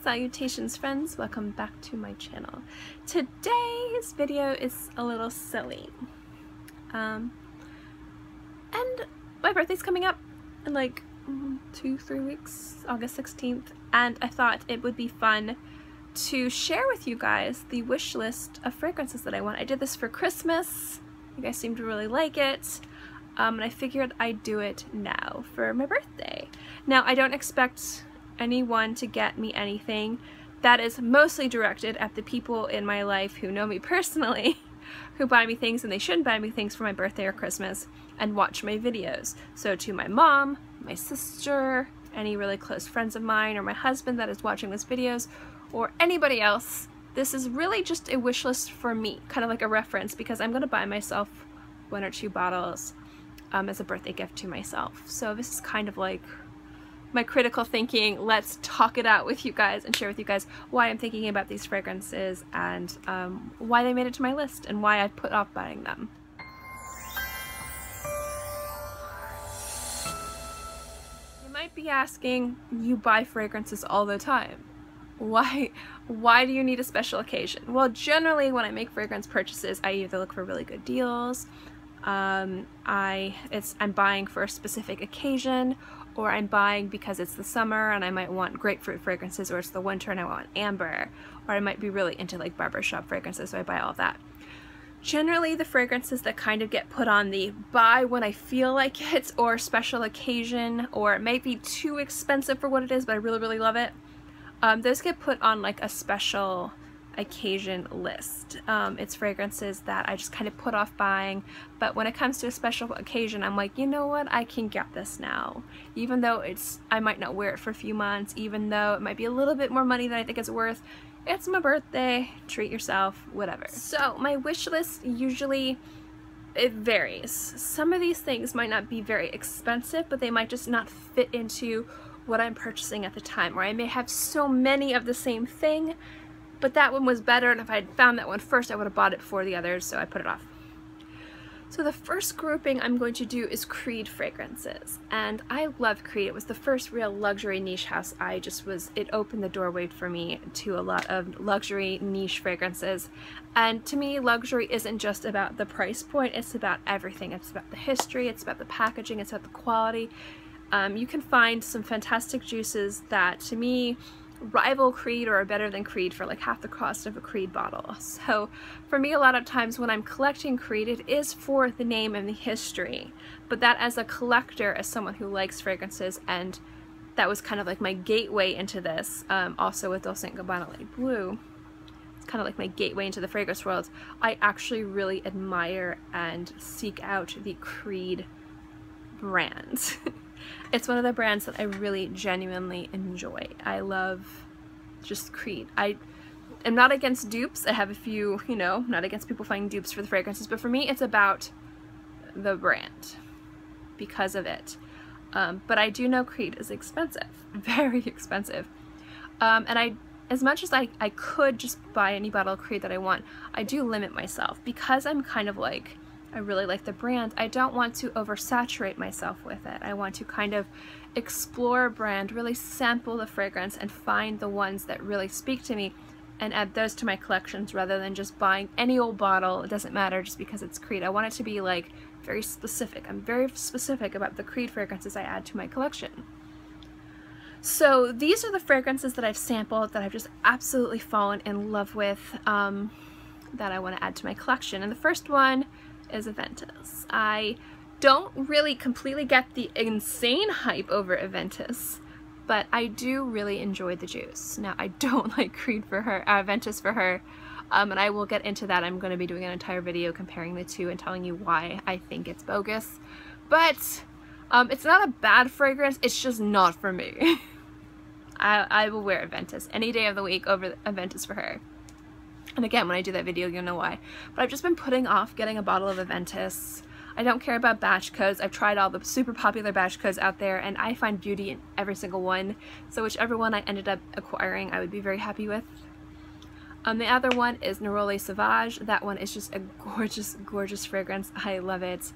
Salutations friends, welcome back to my channel. Today's video is a little silly. And my birthday's coming up in like 2-3 weeks, August 16th, and I thought it would be fun to share with you guys the wish list of fragrances that I want. I did this for Christmas, you guys seem to really like it, and I figured I'd do it now for my birthday. Now I don't expect anyone to get me anything. That is mostly directed at the people in my life who know me personally, who buy me things and they shouldn't buy me things for my birthday or Christmas, and watch my videos. So to my mom, my sister, any really close friends of mine, or my husband that is watching these videos, or anybody else, this is really just a wish list for me, kind of like a reference, because I'm going to buy myself 1 or 2 bottles as a birthday gift to myself. So this is kind of like my critical thinking. Let's talk it out with you guys and share with you guys why I'm thinking about these fragrances and why they made it to my list and why I put off buying them. You might be asking, you buy fragrances all the time. Why do you need a special occasion? Well, generally when I make fragrance purchases, I either look for really good deals, I'm buying for a specific occasion, or I'm buying because it's the summer and I might want grapefruit fragrances, or it's the winter and I want amber, or I might be really into like barbershop fragrances, so I buy all of that. Generally the fragrances that kind of get put on the buy when I feel like it, or special occasion, or it might be too expensive for what it is but I really love it, those get put on like a special occasion list. It's fragrances that I just kind of put off buying, but when it comes to a special occasion, I'm like, you know what, I can get this now. Even though I might not wear it for a few months, even though it might be a little bit more money than I think it's worth, it's my birthday, treat yourself, whatever. So my wish list usually, it varies. Some of these things might not be very expensive, but they might just not fit into what I'm purchasing at the time, or I may have so many of the same thing, but that one was better, and if I had found that one first I would have bought it before the others, so I put it off. So the first grouping I'm going to do is Creed fragrances, and I love Creed. It was the first real luxury niche house. It opened the doorway for me to a lot of luxury niche fragrances, and to me luxury isn't just about the price point, it's about everything. It's about the history, it's about the packaging, it's about the quality. You can find some fantastic juices that to me rival Creed or are better than Creed for like half the cost of a Creed bottle. So for me, a lot of times when I'm collecting Creed, it is for the name and the history, but that as a collector, as someone who likes fragrances, and that was kind of like my gateway into this, also with Dolce & Gabbana Light Blue, it's kind of like my gateway into the fragrance world. I actually really admire and seek out the Creed brand. It's one of the brands that I really genuinely enjoy. I love just Creed. I am not against dupes. I have a few, you know, not against people finding dupes for the fragrances, but for me it's about the brand because of it. But I do know Creed is expensive, very expensive. And as much as I could just buy any bottle of Creed that I want, I do limit myself because I'm kind of like, I really like the brand. I don't want to oversaturate myself with it. I want to kind of explore a brand, really sample the fragrance and find the ones that really speak to me and add those to my collections rather than just buying any old bottle. It doesn't matter just because it's Creed. I want it to be like very specific. I'm very specific about the Creed fragrances I add to my collection. So these are the fragrances that I've sampled that I've just absolutely fallen in love with, that I want to add to my collection. And the first one is Aventus. I don't really completely get the insane hype over Aventus, but I do really enjoy the juice. Now I don't like Creed for her, Aventus for her, and I will get into that. I'm going to be doing an entire video comparing the two and telling you why I think it's bogus, but it's not a bad fragrance, it's just not for me. I will wear Aventus any day of the week over Aventus for her. And again, when I do that video, you'll know why. But I've just been putting off getting a bottle of Aventus. I don't care about batch codes. I've tried all the super popular batch codes out there, and I find beauty in every single one. So whichever one I ended up acquiring, I would be very happy with. The other one is Neroli Sauvage. That one is just a gorgeous, gorgeous fragrance. I love it.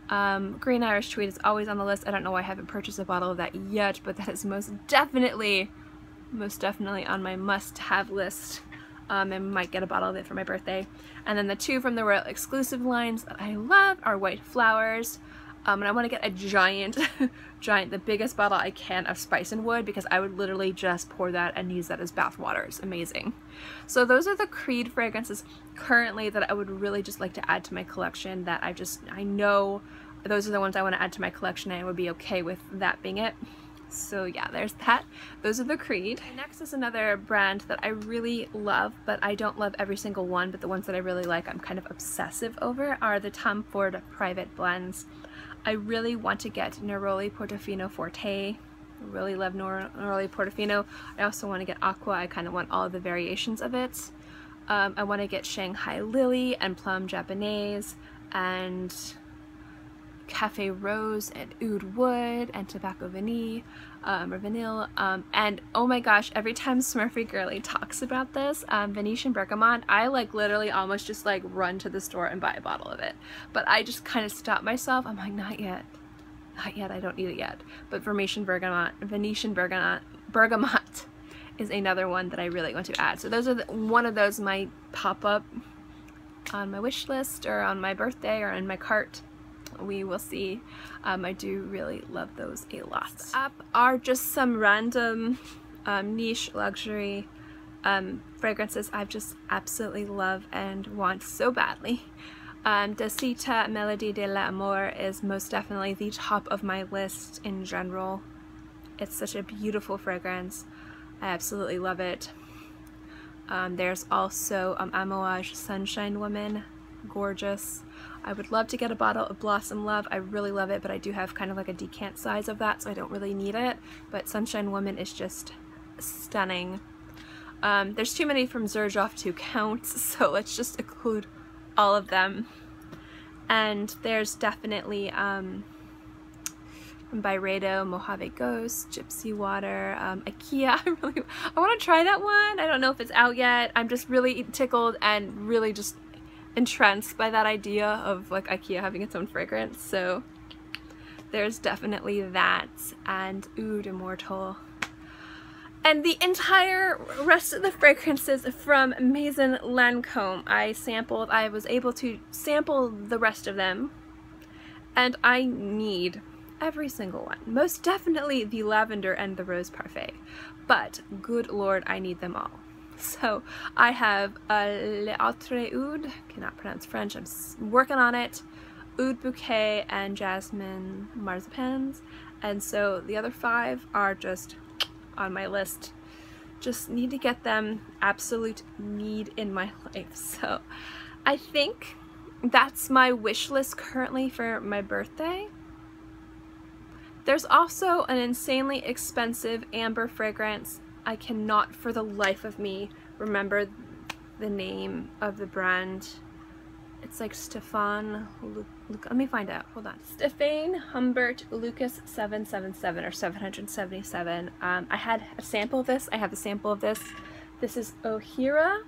Green Irish Tweed is always on the list. I don't know why I haven't purchased a bottle of that yet, but that is most definitely most definitely on my must-have list. I might get a bottle of it for my birthday. And then the two from the Royal Exclusive lines that I love are White Flowers. And I want to get a giant, the biggest bottle I can of Spice and Wood, because I would literally just pour that and use that as bath water. It's amazing. So those are the Creed fragrances currently that I would really just like to add to my collection, that I know those are the ones I want to add to my collection and I would be okay with that being it. So yeah, there's that. Those are the Creed. Next is another brand that I really love, but I don't love every single one, but the ones that I really like, I'm kind of obsessive over, are the Tom Ford Private Blends. I really want to get Neroli Portofino Forte. I really love Neroli Portofino. I also want to get Aqua. I kind of want all of the variations of it. I want to get Shanghai Lily and Plum Japonais and Cafe Rose and Oud Wood and Tobacco Vanille, or Vanille, and oh my gosh, every time Smurfy Girly talks about this, Venetian Bergamot, I like literally almost just like run to the store and buy a bottle of it. But I just kind of stop myself. I'm like, not yet, I don't need it yet. But Venetian Bergamot is another one that I really want to add. So those are one of those might pop up on my wish list or on my birthday or in my cart. We will see. I do really love those a lot. Next up are just some random niche luxury fragrances I just absolutely love and want so badly. Dusita Melodie de l'Amour is most definitely the top of my list in general. It's such a beautiful fragrance. I absolutely love it. There's also Amouage Sunshine Woman. Gorgeous. I would love to get a bottle of Blossom Love. I really love it, but I do have kind of like a decant size of that, so I don't really need it. But Sunshine Woman is just stunning. There's too many from Xerjoff to count, so let's just include all of them. And there's definitely from Byredo, Mojave Ghost, Gypsy Water, IKEA. I want to try that one. I don't know if it's out yet. I'm just really tickled and really just entranced by that idea of like IKEA having its own fragrance. So there's definitely that, and Oud Immortal. And the entire rest of the fragrances from Maison Lancome I was able to sample the rest of them, and I need every single one. Most definitely the lavender and the rose parfait, but good lord, I need them all. So I have L'Autre Oud, cannot pronounce French, I'm working on it, Oud Bouquet and Jasmine Marzipans, and so the other 5 are just on my list. Just need to get them, absolute need in my life. So I think that's my wish list currently for my birthday. There's also an insanely expensive amber fragrance. I cannot for the life of me remember the name of the brand. It's like Stephane, let me find out, hold on. Stephane Humbert Lucas 777 or 777. I had a sample of this, I have a sample of this. This is Hira.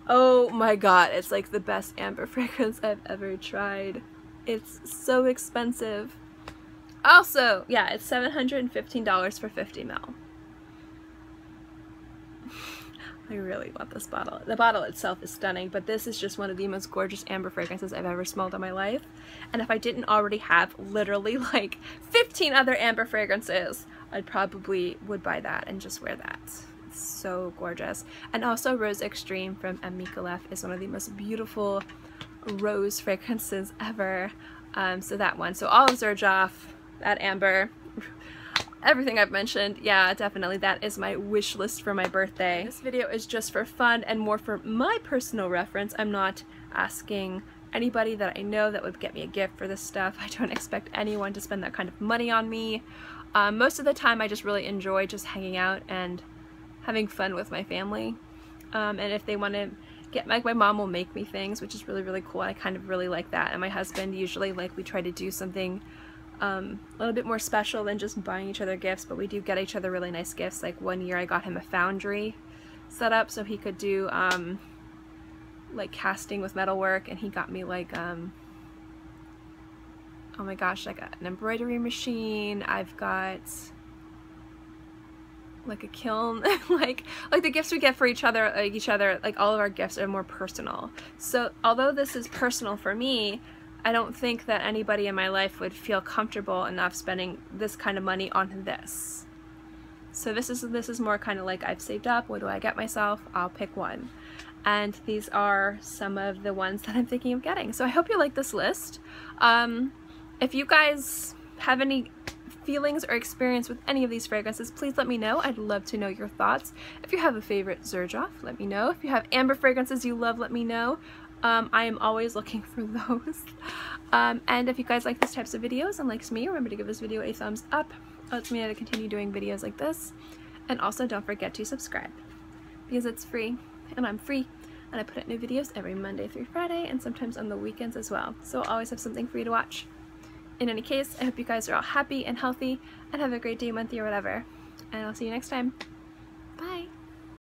Oh my god, it's like the best amber fragrance I've ever tried. It's so expensive. Also, yeah, it's $715 for 50 ml. I really want this bottle. The bottle itself is stunning, but this is just one of the most gorgeous amber fragrances I've ever smelled in my life. And if I didn't already have literally like 15 other amber fragrances, I probably would buy that and just wear that. It's so gorgeous. And also Rose Extreme from Micallef is one of the most beautiful rose fragrances ever. So that one. So all of Xerjoff, that amber, everything I've mentioned, yeah, definitely that is my wish list for my birthday. This video is just for fun and more for my personal reference. I'm not asking anybody that I know that would get me a gift for this stuff. I don't expect anyone to spend that kind of money on me. Most of the time I just really enjoy just hanging out and having fun with my family. And if they want to get, like, my mom will make me things, which is really, really cool. I kind of really like that. And my husband, usually, like, we try to do something a little bit more special than just buying each other gifts, but we do get each other really nice gifts. Like one year I got him a foundry set up so he could do like casting with metalwork, and he got me like oh my gosh, like an embroidery machine. I've got, like a kiln. like the gifts we get for each other, like all of our gifts are more personal. So although this is personal for me, I don't think that anybody in my life would feel comfortable enough spending this kind of money on this. So this is more kind of like, I've saved up, what do I get myself? I'll pick one. And these are some of the ones that I'm thinking of getting. So I hope you like this list. If you guys have any feelings or experience with any of these fragrances, please let me know. I'd love to know your thoughts. If you have a favorite Xerjoff, let me know. If you have amber fragrances you love, let me know. I am always looking for those. And if you guys like these types of videos and likes me, remember to give this video a thumbs up. It helps me to continue doing videos like this. And also don't forget to subscribe, because it's free and I'm free, and I put out new videos every Monday through Friday and sometimes on the weekends as well. So I'll always have something for you to watch. In any case, I hope you guys are all happy and healthy and have a great day, month, or whatever. And I'll see you next time.